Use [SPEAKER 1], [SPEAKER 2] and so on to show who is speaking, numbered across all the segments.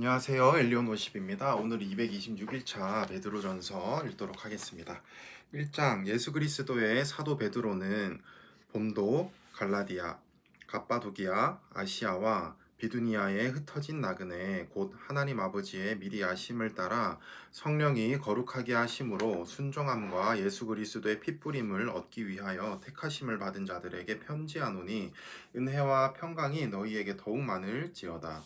[SPEAKER 1] 안녕하세요. 엘리온 오십입니다. 오늘 226일차 베드로전서 읽도록 하겠습니다. 1장 예수 그리스도의 사도 베드로는 본도, 갈라디아, 갑바도기아, 아시아와 비두니아에 흩어진 나그네 곧 하나님 아버지의 미리 아심을 따라 성령이 거룩하게 하심으로 순종함과 예수 그리스도의 핏부림을 얻기 위하여 택하심을 받은 자들에게 편지하노니 은혜와 평강이 너희에게 더욱 많을지어다.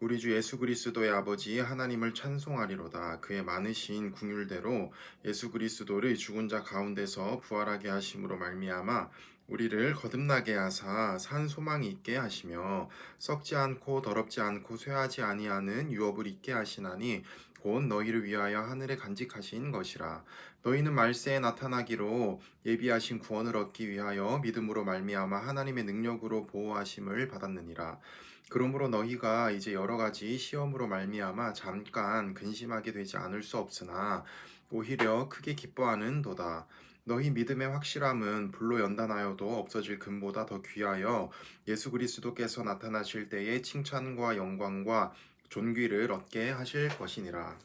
[SPEAKER 1] 우리 주 예수 그리스도의 아버지 하나님을 찬송하리로다. 그의 많으신 궁율대로 예수 그리스도를 죽은 자 가운데서 부활하게 하심으로 말미암아 우리를 거듭나게 하사 산 소망이 있게 하시며 썩지 않고 더럽지 않고 쇠하지 아니하는 유업을 있게 하시나니 곧 너희를 위하여 하늘에 간직하신 것이라. 너희는 말세에 나타나기로 예비하신 구원을 얻기 위하여 믿음으로 말미암아 하나님의 능력으로 보호하심을 받았느니라. 그러므로 너희가 이제 여러 가지 시험으로 말미암아 잠깐 근심하게 되지 않을 수 없으나 오히려 크게 기뻐하는도다. 너희 믿음의 확실함은 불로 연단하여도 없어질 금보다 더 귀하여 예수 그리스도께서 나타나실 때에 칭찬과 영광과 존귀를 얻게 하실 것이니라.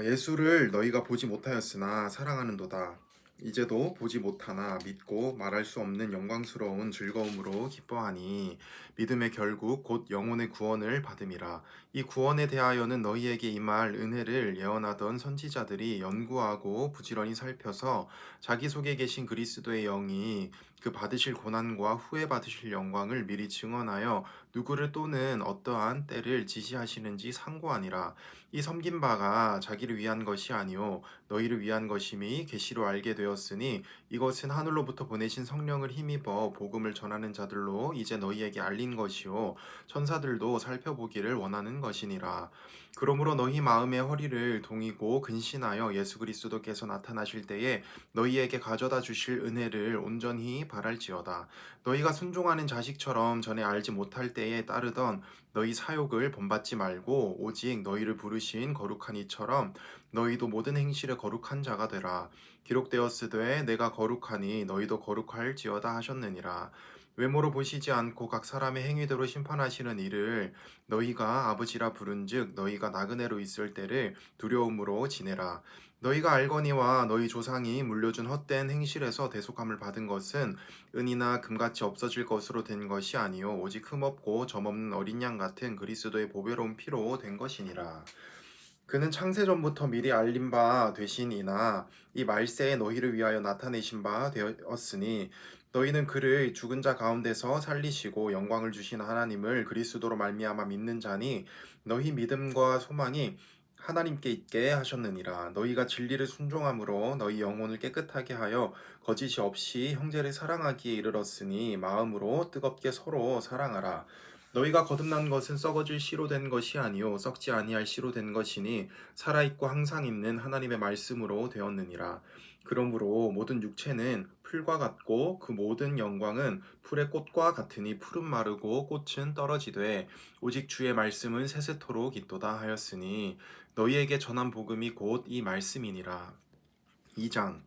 [SPEAKER 1] 예수를 너희가 보지 못하였으나 사랑하는도다. 이제도 보지 못하나 믿고 말할 수 없는 영광스러운 즐거움으로 기뻐하니 믿음의 결국 곧 영혼의 구원을 받음이라. 이 구원에 대하여는 너희에게 임할 은혜를 예언하던 선지자들이 연구하고 부지런히 살펴서 자기 속에 계신 그리스도의 영이 그 받으실 고난과 후에 받으실 영광을 미리 증언하여 누구를 또는 어떠한 때를 지시하시는지 상고하니라. 이 섬긴 바가 자기를 위한 것이 아니요 너희를 위한 것임이 계시로 알게 되었으니 이것은 하늘로부터 보내신 성령을 힘입어 복음을 전하는 자들로 이제 너희에게 알린 것이요 천사들도 살펴보기를 원하는 것이니라. 그러므로 너희 마음의 허리를 동이고 근신하여 예수 그리스도께서 나타나실 때에 너희에게 가져다 주실 은혜를 온전히 바랄지어다. 너희가 순종하는 자식처럼 전에 알지 못할 때에 따르던 너희 사욕을 본받지 말고 오직 너희를 부르신 거룩한 이처럼 너희도 모든 행실에 거룩한 자가 되라. 기록되었으되 내가 거룩하니 너희도 거룩할지어다 하셨느니라. 외모로 보시지 않고 각 사람의 행위대로 심판하시는 이를 너희가 아버지라 부른즉 너희가 나그네로 있을 때를 두려움으로 지내라. 너희가 알거니와 너희 조상이 물려준 헛된 행실에서 대속함을 받은 것은 은이나 금같이 없어질 것으로 된 것이 아니요 오직 흠없고 점없는 어린 양 같은 그리스도의 보배로운 피로 된 것이니라. 그는 창세전부터 미리 알린 바 되시니나 이 말세에 너희를 위하여 나타내신 바 되었으니 너희는 그를 죽은 자 가운데서 살리시고 영광을 주신 하나님을 그리스도로 말미암아 믿는 자니 너희 믿음과 소망이 하나님께 있게 하셨느니라. 너희가 진리를 순종함으로 너희 영혼을 깨끗하게 하여 거짓이 없이 형제를 사랑하기에 이르렀으니 마음으로 뜨겁게 서로 사랑하라. 너희가 거듭난 것은 썩어질 씨로 된 것이 아니요 썩지 아니할 씨로 된 것이니 살아있고 항상 있는 하나님의 말씀으로 되었느니라. 그러므로 모든 육체는 풀과 같고 그 모든 영광은 풀의 꽃과 같으니 풀은 마르고 꽃은 떨어지되 오직 주의 말씀은 세세토록 있도다 하였으니 너희에게 전한 복음이 곧 이 말씀이니라. 2장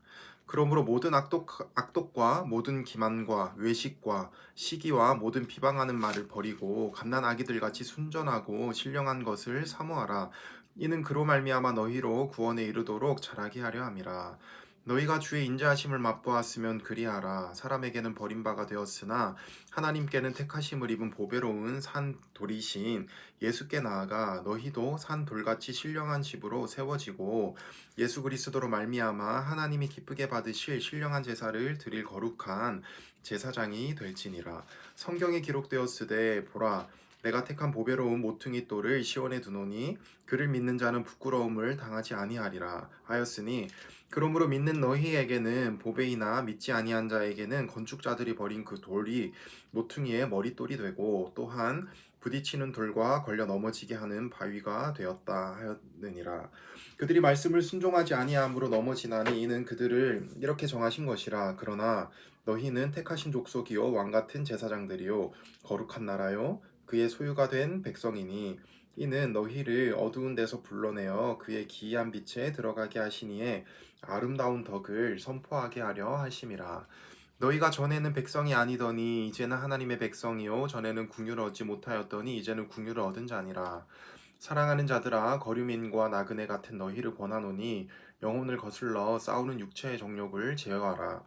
[SPEAKER 1] 그러므로 모든 악독과 모든 기만과 외식과 시기와 모든 비방하는 말을 버리고 갓난 아기들같이 순전하고 신령한 것을 사모하라. 이는 그로 말미암아 너희로 구원에 이르도록 자라게 하려 함이라. 너희가 주의 인자하심을 맛보았으면 그리하라. 사람에게는 버림바가 되었으나 하나님께는 택하심을 입은 보배로운 산 돌이신 예수께 나아가 너희도 산 돌같이 신령한 집으로 세워지고 예수 그리스도로 말미암아 하나님이 기쁘게 받으실 신령한 제사를 드릴 거룩한 제사장이 될지니라. 성경에 기록되었으되 보라 내가 택한 보배로운 모퉁이 돌을 시온에 두노니 그를 믿는 자는 부끄러움을 당하지 아니하리라 하였으니 그러므로 믿는 너희에게는 보배이나 믿지 아니한 자에게는 건축자들이 버린 그 돌이 모퉁이의 머릿돌이 되고 또한 부딪히는 돌과 걸려 넘어지게 하는 바위가 되었다 하였느니라. 그들이 말씀을 순종하지 아니함으로 넘어지나니 이는 그들을 이렇게 정하신 것이라. 그러나 너희는 택하신 족속이요 왕같은 제사장들이요 거룩한 나라요 그의 소유가 된 백성이니 이는 너희를 어두운 데서 불러내어 그의 기이한 빛에 들어가게 하시니에 아름다운 덕을 선포하게 하려 하심이라. 너희가 전에는 백성이 아니더니 이제는 하나님의 백성이요 전에는 궁유를 얻지 못하였더니 이제는 궁유를 얻은 자니라. 사랑하는 자들아 거류민과 나그네 같은 너희를 권하노니 영혼을 거슬러 싸우는 육체의 정욕을 제어하라.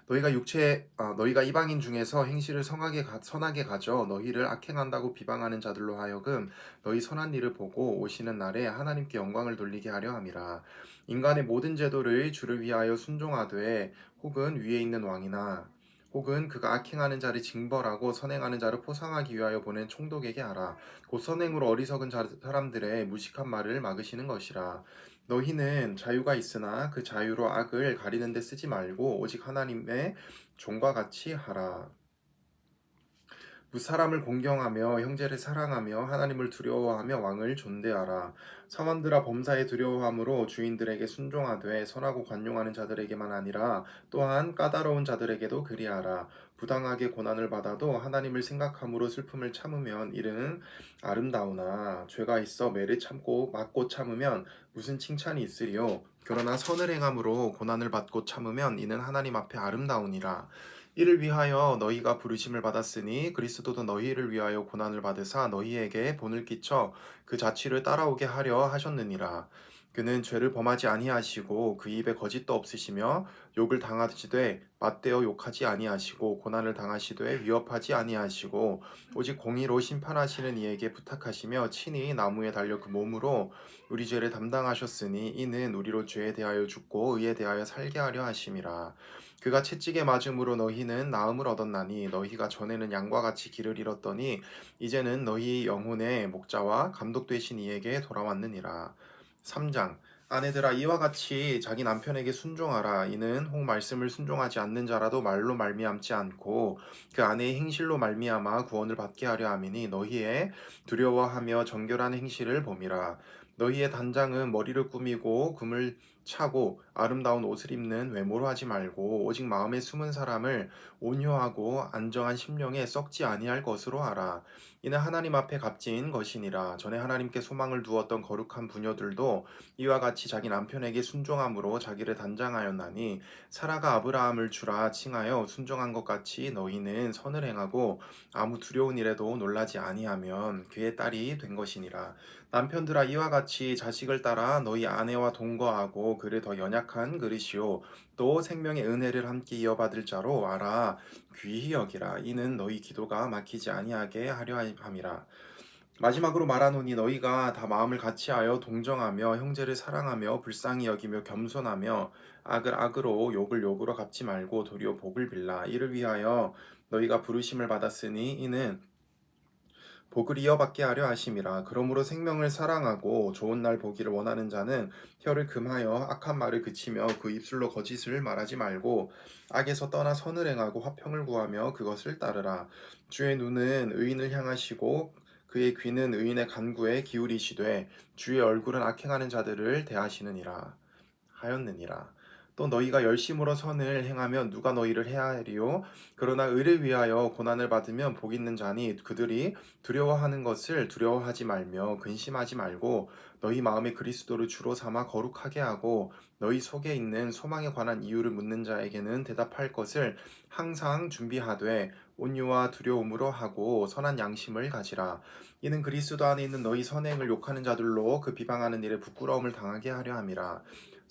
[SPEAKER 1] 너희가 이방인 중에서 행실을 선하게 가져 너희를 악행한다고 비방하는 자들로 하여금 너희 선한 일을 보고 오시는 날에 하나님께 영광을 돌리게 하려 함이라. 인간의 모든 제도를 주를 위하여 순종하되 혹은 위에 있는 왕이나 혹은 그가 악행하는 자를 징벌하고 선행하는 자를 포상하기 위하여 보낸 총독에게 하라. 곧 선행으로 어리석은 사람들의 무식한 말을 막으시는 것이라. 너희는 자유가 있으나 그 자유로 악을 가리는 데 쓰지 말고 오직 하나님의 종과 같이 하라. 무사람을 공경하며 형제를 사랑하며 하나님을 두려워하며 왕을 존대하라. 사원들아 범사에 두려워함으로 주인들에게 순종하되 선하고 관용하는 자들에게만 아니라 또한 까다로운 자들에게도 그리하라. 부당하게 고난을 받아도 하나님을 생각함으로 슬픔을 참으면 이는 아름다우나 죄가 있어 매를 참고 맞고 참으면 무슨 칭찬이 있으리요. 그러나 선을 행함으로 고난을 받고 참으면 이는 하나님 앞에 아름다우니라. 이를 위하여 너희가 부르심을 받았으니 그리스도도 너희를 위하여 고난을 받으사 너희에게 본을 끼쳐 그 자취를 따라오게 하려 하셨느니라. 그는 죄를 범하지 아니하시고 그 입에 거짓도 없으시며 욕을 당하시되 맞대어 욕하지 아니하시고 고난을 당하시되 위협하지 아니하시고 오직 공의로 심판하시는 이에게 부탁하시며 친히 나무에 달려 그 몸으로 우리 죄를 담당하셨으니 이는 우리로 죄에 대하여 죽고 의에 대하여 살게 하려 하심이라. 그가 채찍에 맞음으로 너희는 나음을 얻었나니 너희가 전에는 양과 같이 길을 잃었더니 이제는 너희 영혼의 목자와 감독 되신 이에게 돌아왔느니라. 3장 아내들아 이와 같이 자기 남편에게 순종하라. 이는 혹 말씀을 순종하지 않는 자라도 말로 말미암지 않고 그 아내의 행실로 말미암아 구원을 받게 하려 함이니 너희의 두려워하며 정결한 행실을 봄이라. 너희의 단장은 머리를 꾸미고 금을 차고 아름다운 옷을 입는 외모로 하지 말고 오직 마음에 숨은 사람을 온유하고 안정한 심령에 썩지 아니할 것으로 하라. 이는 하나님 앞에 값진 것이니라. 전에 하나님께 소망을 두었던 거룩한 부녀들도 이와 같이 자기 남편에게 순종함으로 자기를 단장하였나니 사라가 아브라함을 주라 칭하여 순종한 것 같이 너희는 선을 행하고 아무 두려운 일에도 놀라지 아니하면 그의 딸이 된 것이니라. 남편들아 이와 같이 자식을 따라 너희 아내와 동거하고 그를 더 연약한 그릇이요 또 생명의 은혜를 함께 이어받을 자로 알아 귀히 여기라. 이는 너희 기도가 막히지 아니하게 하려 함이라. 마지막으로 말하노니 너희가 다 마음을 같이하여 동정하며 형제를 사랑하며 불쌍히 여기며 겸손하며 악을 악으로 욕을 욕으로 갚지 말고 도리어 복을 빌라. 이를 위하여 너희가 부르심을 받았으니 이는 복을 이어받게 하려 하심이라. 그러므로 생명을 사랑하고 좋은 날 보기를 원하는 자는 혀를 금하여 악한 말을 그치며 그 입술로 거짓을 말하지 말고 악에서 떠나 선을 행하고 화평을 구하며 그것을 따르라. 주의 눈은 의인을 향하시고 그의 귀는 의인의 간구에 기울이시되 주의 얼굴은 악행하는 자들을 대하시느니라 하였느니라. 또 너희가 열심으로 선을 행하면 누가 너희를 해하리요? 그러나 의를 위하여 고난을 받으면 복 있는 자니 그들이 두려워하는 것을 두려워하지 말며 근심하지 말고 너희 마음에 그리스도를 주로 삼아 거룩하게 하고 너희 속에 있는 소망에 관한 이유를 묻는 자에게는 대답할 것을 항상 준비하되 온유와 두려움으로 하고 선한 양심을 가지라. 이는 그리스도 안에 있는 너희 선행을 욕하는 자들로 그 비방하는 일에 부끄러움을 당하게 하려 함이라.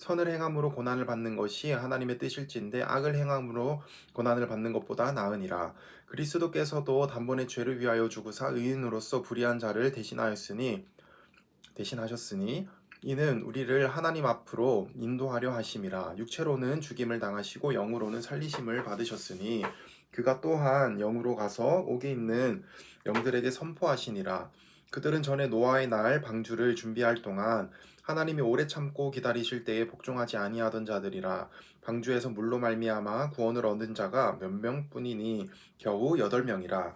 [SPEAKER 1] 선을 행함으로 고난을 받는 것이 하나님의 뜻일진데 악을 행함으로 고난을 받는 것보다 나으니라. 그리스도께서도 단번에 죄를 위하여 죽으사 의인으로서 불의한 자를 대신하셨으니 이는 우리를 하나님 앞으로 인도하려 하심이라. 육체로는 죽임을 당하시고 영으로는 살리심을 받으셨으니 그가 또한 영으로 가서 옥에 있는 영들에게 선포하시니라. 그들은 전에 노아의 날 방주를 준비할 동안 하나님이 오래 참고 기다리실 때에 복종하지 아니하던 자들이라. 방주에서 물로 말미암아 구원을 얻은 자가 몇 명뿐이니 겨우 8명이라.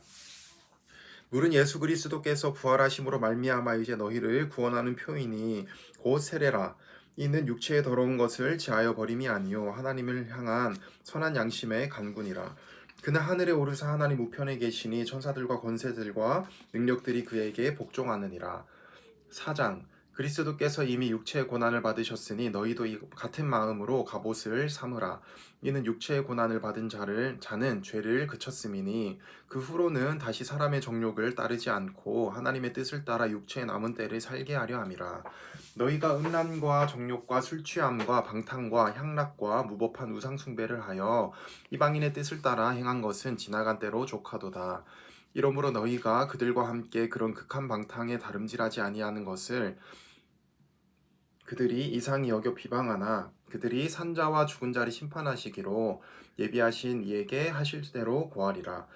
[SPEAKER 1] 물은 예수 그리스도께서 부활하심으로 말미암아 이제 너희를 구원하는 표이니 곧 세례라. 이는 육체의 더러운 것을 제하여 버림이 아니요 하나님을 향한 선한 양심의 간군이라. 그는 하늘에 오르사 하나님 우편에 계시니 천사들과 권세들과 능력들이 그에게 복종하느니라. 4장 그리스도께서 이미 육체의 고난을 받으셨으니 너희도 이 같은 마음으로 갑옷을 삼으라. 이는 육체의 고난을 받은 자는 죄를 그쳤음이니 그 후로는 다시 사람의 정욕을 따르지 않고 하나님의 뜻을 따라 육체의 남은 때를 살게 하려 함이라. 너희가 음란과 정욕과 술 취함과 방탕과 향락과 무법한 우상 숭배를 하여 이방인의 뜻을 따라 행한 것은 지나간 때로 족하도다. 이러므로 너희가 그들과 함께 그런 극한 방탕에 다름질하지 아니하는 것을 그들이 이상히 여겨 비방하나 그들이 산자와 죽은 자를 심판하시기로 예비하신 이에게 하실 대로 고하리라.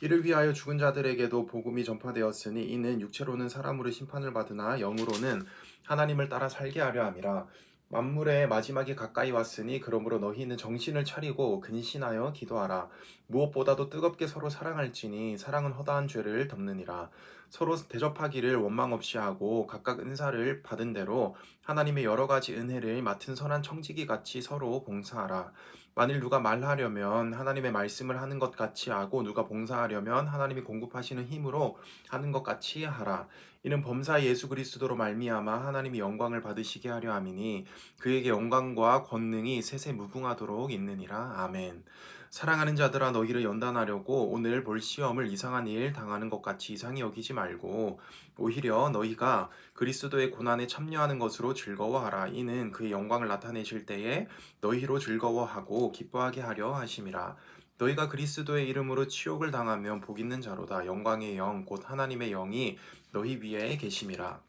[SPEAKER 1] 이를 위하여 죽은 자들에게도 복음이 전파되었으니 이는 육체로는 사람으로 심판을 받으나 영으로는 하나님을 따라 살게 하려 함이라. 만물의 마지막이 가까이 왔으니 그러므로 너희는 정신을 차리고 근신하여 기도하라. 무엇보다도 뜨겁게 서로 사랑할지니 사랑은 허다한 죄를 덮느니라. 서로 대접하기를 원망 없이 하고 각각 은사를 받은 대로 하나님의 여러 가지 은혜를 맡은 선한 청지기 같이 서로 봉사하라. 만일 누가 말하려면 하나님의 말씀을 하는 것 같이 하고 누가 봉사하려면 하나님이 공급하시는 힘으로 하는 것 같이 하라. 이는 범사 예수 그리스도로 말미암아 하나님이 영광을 받으시게 하려 함이니 그에게 영광과 권능이 세세 무궁하도록 있느니라. 아멘. 사랑하는 자들아 너희를 연단하려고 오늘 볼 시험을 이상한 일 당하는 것 같이 이상히 여기지 말고 오히려 너희가 그리스도의 고난에 참여하는 것으로 즐거워하라. 이는 그의 영광을 나타내실 때에 너희로 즐거워하고 기뻐하게 하려 하심이라. 너희가 그리스도의 이름으로 치욕을 당하면 복 있는 자로다. 영광의 영 곧 하나님의 영이 너희 위에 계심이라.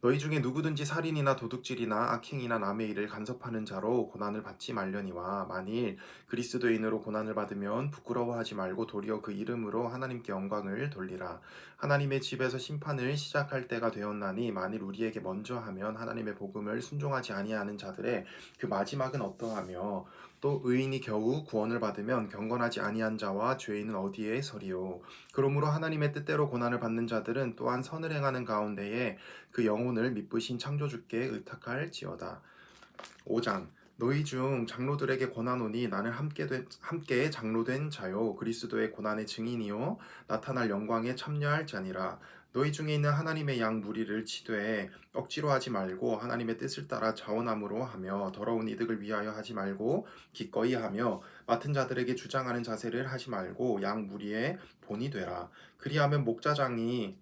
[SPEAKER 1] 너희 중에 누구든지 살인이나 도둑질이나 악행이나 남의 일을 간섭하는 자로 고난을 받지 말려니와 만일 그리스도인으로 고난을 받으면 부끄러워하지 말고 도리어 그 이름으로 하나님께 영광을 돌리라. 하나님의 집에서 심판을 시작할 때가 되었나니 만일 우리에게 먼저 하면 하나님의 복음을 순종하지 아니하는 자들의 그 마지막은 어떠하며 또 의인이 겨우 구원을 받으면 경건하지 아니한 자와 죄인은 어디에 서리요. 그러므로 하나님의 뜻대로 고난을 받는 자들은 또한 선을 행하는 가운데에 그 영혼을 미쁘신 창조주께 의탁할지어다. 5장 너희 중 장로들에게 권하노니 나는 함께 장로된 자요 그리스도의 고난의 증인이요 나타날 영광에 참여할 자니라. 너희 중에 있는 하나님의 양 무리를 치되 억지로 하지 말고 하나님의 뜻을 따라 자원함으로 하며 더러운 이득을 위하여 하지 말고 기꺼이 하며 맡은 자들에게 주장하는 자세를 하지 말고 양 무리의 본이 되라. 그리하면 목자장이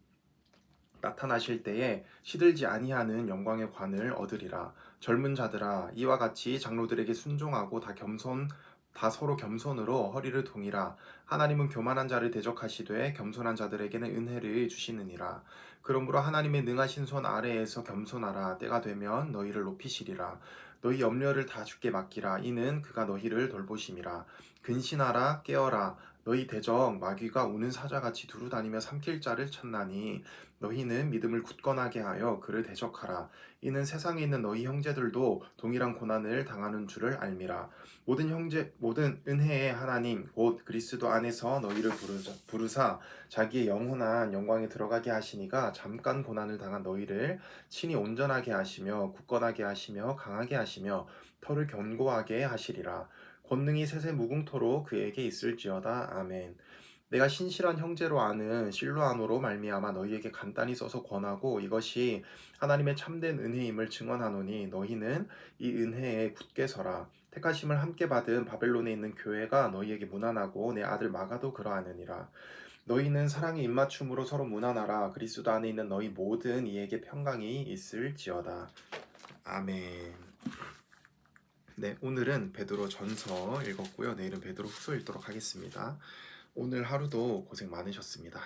[SPEAKER 1] 나타나실 때에 시들지 아니하는 영광의 관을 얻으리라. 젊은 자들아 이와 같이 장로들에게 순종하고 다 서로 겸손으로 허리를 동이라. 하나님은 교만한 자를 대적하시되 겸손한 자들에게는 은혜를 주시느니라. 그러므로 하나님의 능하신 손 아래에서 겸손하라. 때가 되면 너희를 높이시리라. 너희 염려를 다 주께 맡기라. 이는 그가 너희를 돌보심이라. 근신하라 깨어라. 너희 대적 마귀가 우는 사자같이 두루다니며 삼킬 자를 찾나니 너희는 믿음을 굳건하게 하여 그를 대적하라. 이는 세상에 있는 너희 형제들도 동일한 고난을 당하는 줄을 알미라. 모든 은혜의 하나님 곧 그리스도 안에서 너희를 부르사 자기의 영원한 영광에 들어가게 하시니가 잠깐 고난을 당한 너희를 친히 온전하게 하시며 굳건하게 하시며 강하게 하시며 터를 견고하게 하시리라. 권능이 세세 무궁토로 그에게 있을지어다. 아멘. 내가 신실한 형제로 아는 실로아노로 말미암아 너희에게 간단히 써서 권하고 이것이 하나님의 참된 은혜임을 증언하노니 너희는 이 은혜에 굳게 서라. 택하심을 함께 받은 바벨론에 있는 교회가 너희에게 무난하고 내 아들 마가도 그러하느니라. 너희는 사랑의 입맞춤으로 서로 무난하라. 그리스도 안에 있는 너희 모든 이에게 평강이 있을지어다. 아멘. 네, 오늘은 베드로 전서 읽었고요. 내일은 베드로 후서 읽도록 하겠습니다. 오늘 하루도 고생 많으셨습니다.